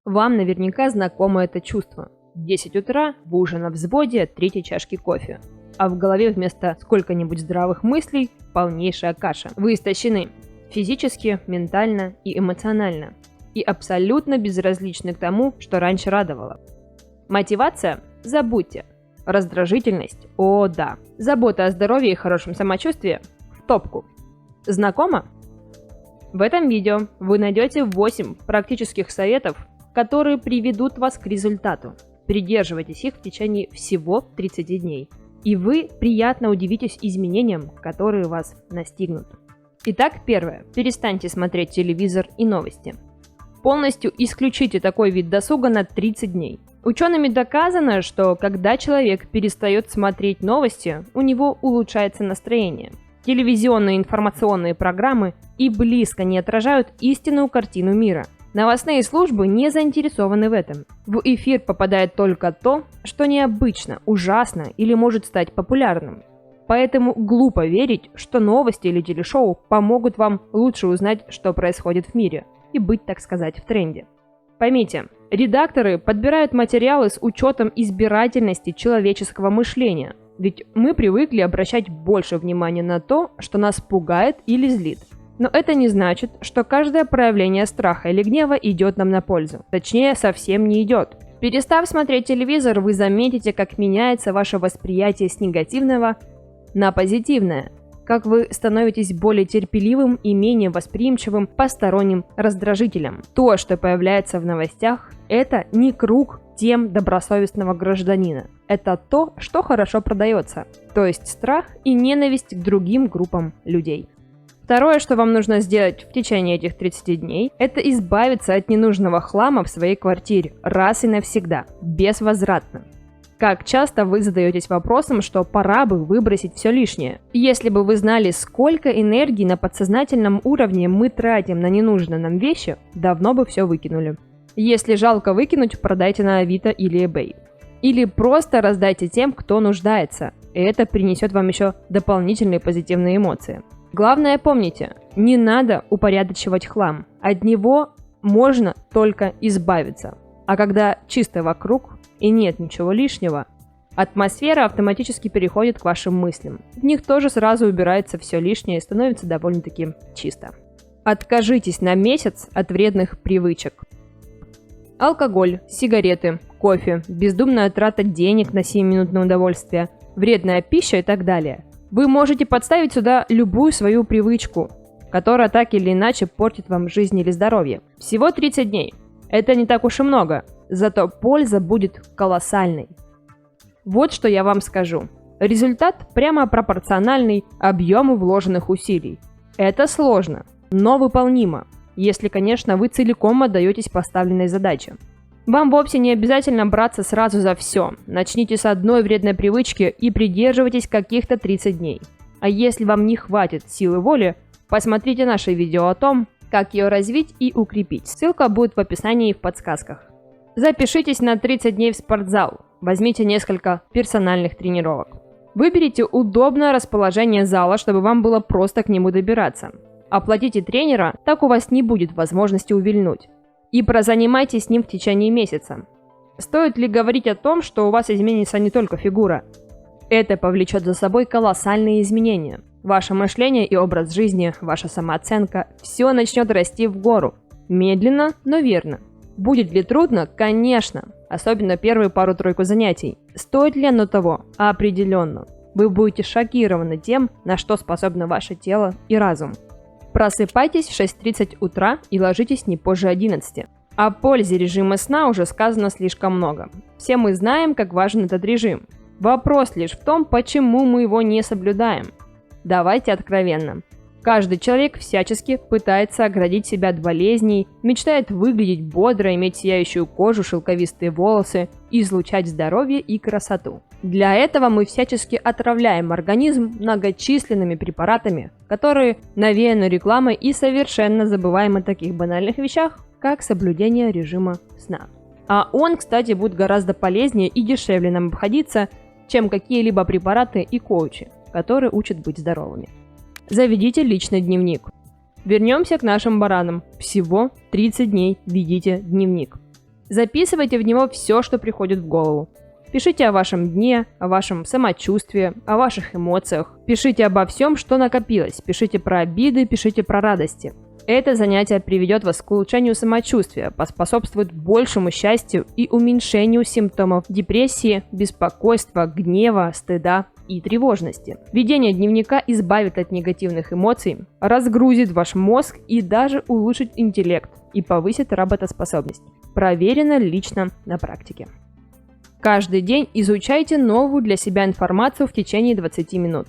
Вам наверняка знакомо это чувство. В 10 утра вы уже на взводе от 3-й чашки кофе, а в голове вместо сколько-нибудь здравых мыслей полнейшая каша. Вы истощены физически, ментально и эмоционально, и абсолютно безразличны к тому, что раньше радовало. Мотивация? Забудьте. Раздражительность? О, да. Забота о здоровье и хорошем самочувствии? В топку. Знакомо? В этом видео вы найдете 8 практических советов, которые приведут вас к результату. Придерживайтесь их в течение всего 30 дней, и вы приятно удивитесь изменениям, которые вас настигнут. Итак, первое. Перестаньте смотреть телевизор и новости. Полностью исключите такой вид досуга на 30 дней. Учеными доказано, что когда человек перестает смотреть новости, у него улучшается настроение. Телевизионные информационные программы и близко не отражают истинную картину мира. Новостные службы не заинтересованы в этом. В эфир попадает только то, что необычно, ужасно или может стать популярным. Поэтому глупо верить, что новости или телешоу помогут вам лучше узнать, что происходит в мире, и быть, так сказать, в тренде. Поймите, редакторы подбирают материалы с учетом избирательности человеческого мышления, ведь мы привыкли обращать больше внимания на то, что нас пугает или злит. Но это не значит, что каждое проявление страха или гнева идет нам на пользу. Точнее, совсем не идет. Перестав смотреть телевизор, вы заметите, как меняется ваше восприятие с негативного на позитивное, как вы становитесь более терпеливым и менее восприимчивым к посторонним раздражителям. То, что появляется в новостях, это не круг тем добросовестного гражданина. Это то, что хорошо продается, то есть страх и ненависть к другим группам людей. Второе, что вам нужно сделать в течение этих 30 дней, это избавиться от ненужного хлама в своей квартире раз и навсегда, безвозвратно. Как часто вы задаетесь вопросом, что пора бы выбросить все лишнее? Если бы вы знали, сколько энергии на подсознательном уровне мы тратим на ненужные нам вещи, давно бы все выкинули. Если жалко выкинуть, продайте на Авито или eBay. Или просто раздайте тем, кто нуждается, и это принесет вам еще дополнительные позитивные эмоции. Главное помните, не надо упорядочивать хлам, от него можно только избавиться. А когда чисто вокруг и нет ничего лишнего, атмосфера автоматически переходит к вашим мыслям. В них тоже сразу убирается все лишнее и становится довольно-таки чисто. Откажитесь на месяц от вредных привычек. Алкоголь, сигареты, кофе, бездумная трата денег на 7-минутное удовольствие, вредная пища и так далее. Вы можете подставить сюда любую свою привычку, которая так или иначе портит вам жизнь или здоровье. Всего 30 дней. Это не так уж и много, зато польза будет колоссальной. Вот что я вам скажу. Результат прямо пропорциональный объему вложенных усилий. Это сложно, но выполнимо, если, конечно, вы целиком отдаетесь поставленной задаче. Вам вовсе не обязательно браться сразу за все. Начните с одной вредной привычки и придерживайтесь каких-то 30 дней. А если вам не хватит силы воли, посмотрите наше видео о том, как ее развить и укрепить. Ссылка будет в описании и в подсказках. Запишитесь на 30 дней в спортзал. Возьмите несколько персональных тренировок. Выберите удобное расположение зала, чтобы вам было просто к нему добираться. Оплатите тренера, так у вас не будет возможности увильнуть. И прозанимайтесь с ним в течение месяца. Стоит ли говорить о том, что у вас изменится не только фигура? Это повлечет за собой колоссальные изменения. Ваше мышление и образ жизни, ваша самооценка – все начнет расти в гору. Медленно, но верно. Будет ли трудно? Конечно. Особенно первые пару-тройку занятий. Стоит ли оно того? Определенно. Вы будете шокированы тем, на что способно ваше тело и разум. Просыпайтесь в 6:30 утра и ложитесь не позже 11. О пользе режима сна уже сказано слишком много. Все мы знаем, как важен этот режим. Вопрос лишь в том, почему мы его не соблюдаем. Давайте откровенно. Каждый человек всячески пытается оградить себя от болезней, мечтает выглядеть бодро, иметь сияющую кожу, шелковистые волосы, излучать здоровье и красоту. Для этого мы всячески отравляем организм многочисленными препаратами, которые навеяны рекламой, и совершенно забываем о таких банальных вещах, как соблюдение режима сна. А он, кстати, будет гораздо полезнее и дешевле нам обходиться, чем какие-либо препараты и коучи, которые учат быть здоровыми. Заведите личный дневник. Вернемся к нашим баранам. Всего 30 дней ведите дневник. Записывайте в него все, что приходит в голову. Пишите о вашем дне, о вашем самочувствии, о ваших эмоциях. Пишите обо всем, что накопилось. Пишите про обиды, пишите про радости. Это занятие приведет вас к улучшению самочувствия, поспособствует большему счастью и уменьшению симптомов депрессии, беспокойства, гнева, стыда и тревожности. Ведение дневника избавит от негативных эмоций, разгрузит ваш мозг и даже улучшит интеллект и повысит работоспособность. Проверено лично на практике. Каждый день изучайте новую для себя информацию в течение 20 минут.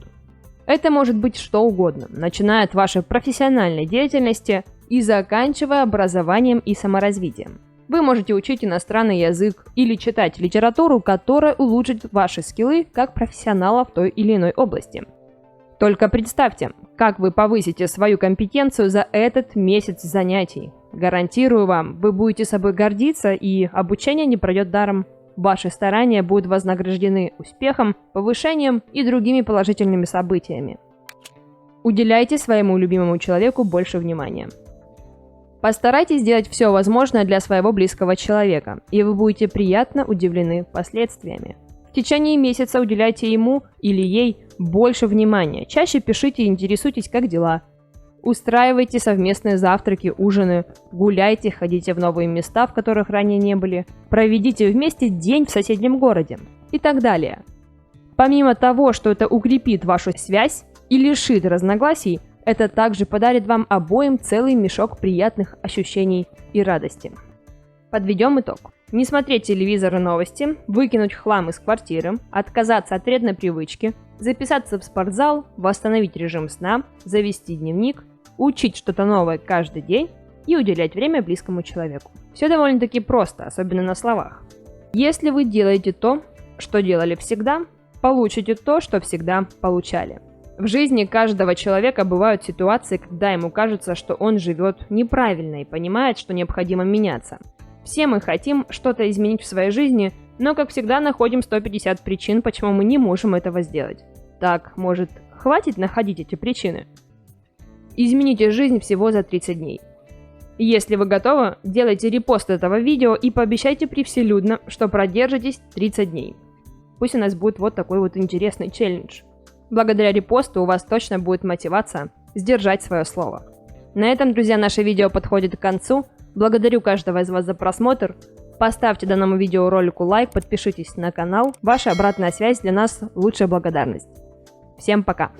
Это может быть что угодно, начиная от вашей профессиональной деятельности и заканчивая образованием и саморазвитием. Вы можете учить иностранный язык или читать литературу, которая улучшит ваши скиллы как профессионала в той или иной области. Только представьте, как вы повысите свою компетенцию за этот месяц занятий. Гарантирую вам, вы будете собой гордиться, и обучение не пройдет даром. Ваши старания будут вознаграждены успехом, повышением и другими положительными событиями. Уделяйте своему любимому человеку больше внимания. Постарайтесь сделать все возможное для своего близкого человека, и вы будете приятно удивлены последствиями. В течение месяца уделяйте ему или ей больше внимания, чаще пишите и интересуйтесь, как дела. Устраивайте совместные завтраки, ужины, гуляйте, ходите в новые места, в которых ранее не были, проведите вместе день в соседнем городе и так далее. Помимо того, что это укрепит вашу связь и лишит разногласий, это также подарит вам обоим целый мешок приятных ощущений и радости. Подведем итог. Не смотреть телевизор и новости, выкинуть хлам из квартиры, отказаться от вредной привычки, записаться в спортзал, восстановить режим сна, завести дневник, учить что-то новое каждый день и уделять время близкому человеку. Все довольно-таки просто, особенно на словах. Если вы делаете то, что делали всегда, получите то, что всегда получали. В жизни каждого человека бывают ситуации, когда ему кажется, что он живет неправильно и понимает, что необходимо меняться. Все мы хотим что-то изменить в своей жизни, но, как всегда, находим 150 причин, почему мы не можем этого сделать. Так, может, хватит находить эти причины? Измените жизнь всего за 30 дней. Если вы готовы, делайте репост этого видео и пообещайте превселюдно, что продержитесь 30 дней. Пусть у нас будет вот такой вот интересный челлендж. Благодаря репосту у вас точно будет мотивация сдержать свое слово. На этом, друзья, наше видео подходит к концу. Благодарю каждого из вас за просмотр. Поставьте данному видеоролику лайк, подпишитесь на канал. Ваша обратная связь для нас лучшая благодарность. Всем пока!